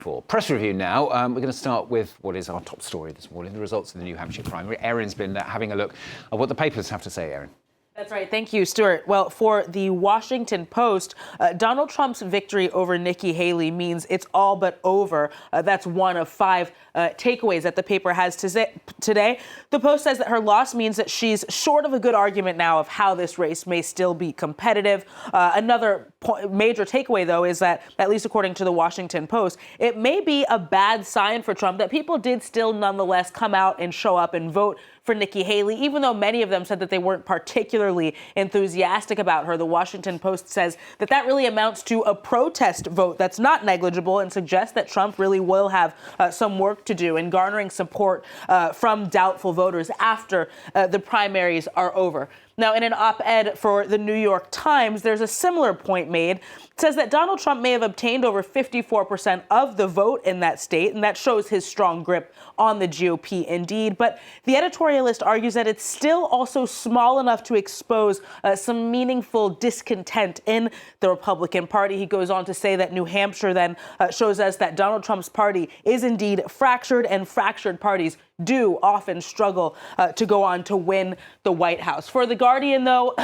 For press review now, we're going to start with what is our top story this morning, the results of the New Hampshire primary. Erin's been having a look at what the papers have to say, Erin. That's right. Thank you, Stuart. Well, for the Washington Post, Donald Trump's victory over Nikki Haley means it's all but over. That's one of five takeaways that the paper has today. The Post says that her loss means that she's short of a good argument now of how this race may still be competitive. Another major takeaway, though, is that, at least according to the Washington Post, it may be a bad sign for Trump that people did still nonetheless come out and show up and vote for Nikki Haley, even though many of them said that they weren't particularly enthusiastic about her. The Washington Post says that that really amounts to a protest vote that's not negligible and suggests that Trump really will have some work to do in garnering support from doubtful voters after the primaries are over. Now, in an op-ed for the New York Times, there's a similar point made. It says that Donald Trump may have obtained over 54% of the vote in that state, and that shows his strong grip on the GOP indeed. But the editorialist argues that it's still also small enough to expose some meaningful discontent in the Republican Party. He goes on to say that New Hampshire then shows us that Donald Trump's party is indeed fractured, and fractured parties do often struggle to go on to win the White House. For The Guardian, though,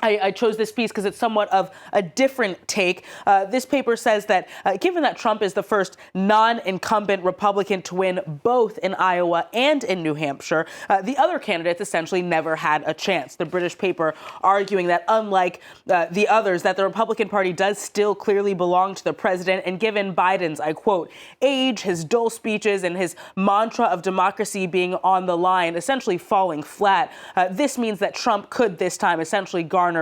I chose this piece because it's somewhat of a different take. This paper says that given that Trump is the first non-incumbent Republican to win both in Iowa and in New Hampshire, the other candidates essentially never had a chance. The British paper arguing that unlike the others, that the Republican Party does still clearly belong to the president, and given Biden's, I quote, age, his dull speeches, and his mantra of democracy being on the line, essentially falling flat, this means that Trump could this time essentially garner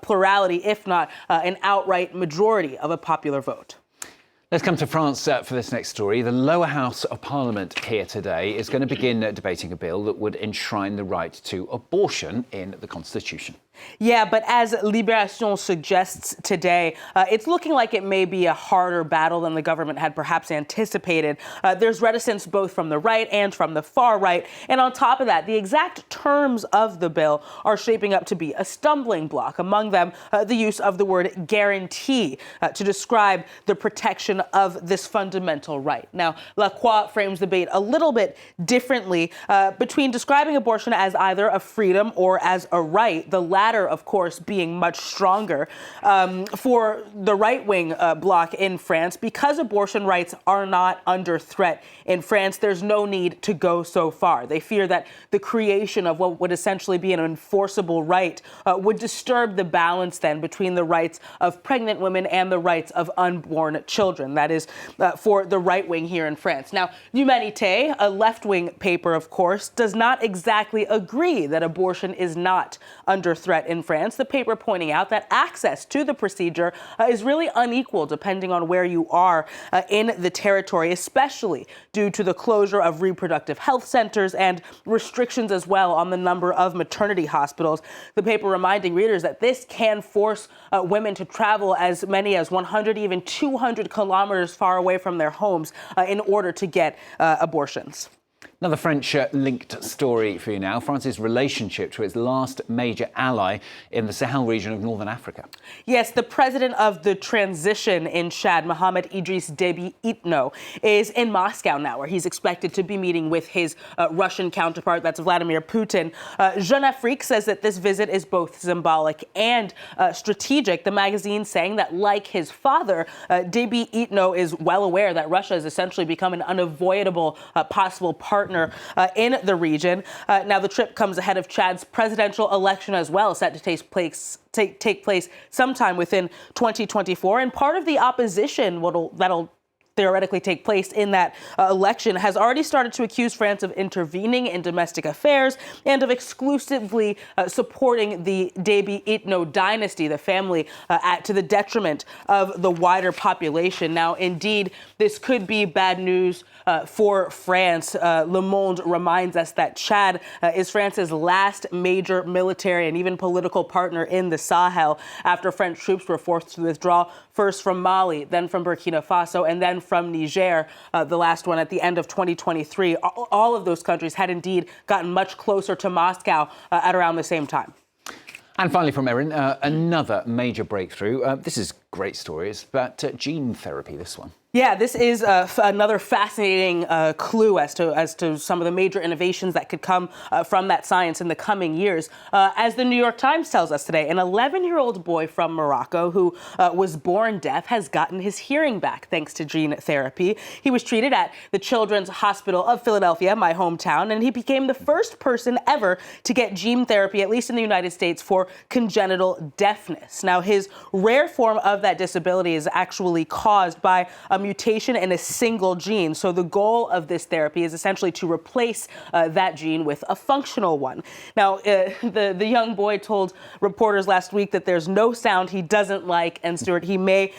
plurality, if not an outright majority of a popular vote. Let's come to France for this next story. The lower house of Parliament here today is going to begin debating a bill that would enshrine the right to abortion in the Constitution. Yeah, but as Libération suggests today, it's looking like it may be a harder battle than the government had perhaps anticipated. There's reticence both from the right and from the far right. And on top of that, the exact terms of the bill are shaping up to be a stumbling block. Among them, the use of the word guarantee to describe the protection of this fundamental right. Now, Lacroix frames the debate a little bit differently between describing abortion as either a freedom or as a right, the latter, of course, being much stronger. For the right-wing bloc in France, because abortion rights are not under threat in France, there's no need to go so far. They fear that the creation of what would essentially be an enforceable right would disturb the balance then between the rights of pregnant women and the rights of unborn children. That is for the right wing here in France. Now, Humanité, a left-wing paper, of course, does not exactly agree that abortion is not under threat in France. The paper pointing out that access to the procedure is really unequal depending on where you are in the territory, especially due to the closure of reproductive health centers and restrictions as well on the number of maternity hospitals. The paper reminding readers that this can force women to travel as many as 100, even 200 kilometers far away from their homes in order to get abortions. Another French-linked story for you now. France's relationship to its last major ally in the Sahel region of northern Africa. Yes, the president of the transition in Chad, Mohamed Idriss Déby Itno, is in Moscow now, where he's expected to be meeting with his Russian counterpart, that's Vladimir Putin. Jeune Afrique says that this visit is both symbolic and strategic. The magazine saying that, like his father, Déby Itno is well aware that Russia has essentially become an unavoidable possible partner in the region. Now, the trip comes ahead of Chad's presidential election as well, set to take place sometime within 2024. And part of the opposition that'll theoretically take place in that election has already started to accuse France of intervening in domestic affairs and of exclusively supporting the Déby Itno dynasty, the family, to the detriment of the wider population. Now, indeed, this could be bad news for France. Le Monde reminds us that Chad is France's last major military and even political partner in the Sahel after French troops were forced to withdraw first from Mali, then from Burkina Faso, and then from Niger, the last one at the end of 2023. All of those countries had indeed gotten much closer to Moscow at around the same time. And finally from Erin, another major breakthrough. This is great story. It's about gene therapy, this one. Yeah, this is another fascinating clue as to some of the major innovations that could come from that science in the coming years. As the New York Times tells us today, an 11-year-old boy from Morocco who was born deaf has gotten his hearing back thanks to gene therapy. He was treated at the Children's Hospital of Philadelphia, my hometown, and he became the first person ever to get gene therapy, at least in the United States, for congenital deafness. Now, his rare form of that disability is actually caused by a mutation in a single gene. So the goal of this therapy is essentially to replace that gene with a functional one. Now, the young boy told reporters last week that there's no sound he doesn't like, and Stuart, he may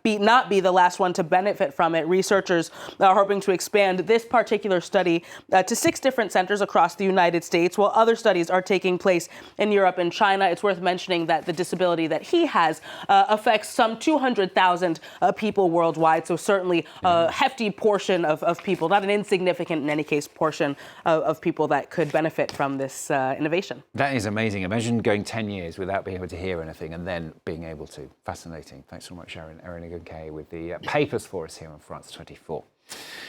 not be the last one to benefit from it. Researchers are hoping to expand this particular study to 6 different centers across the United States, while other studies are taking place in Europe and China. It's worth mentioning that the disability that he has affects some 200,000 people worldwide. So certainly a hefty portion of people, not an insignificant in any case portion of people that could benefit from this innovation. That is amazing. Imagine going 10 years without being able to hear anything and then being able to. Fascinating. Thanks so much, Erin Nikki Haley, with the papers for us here on France 24.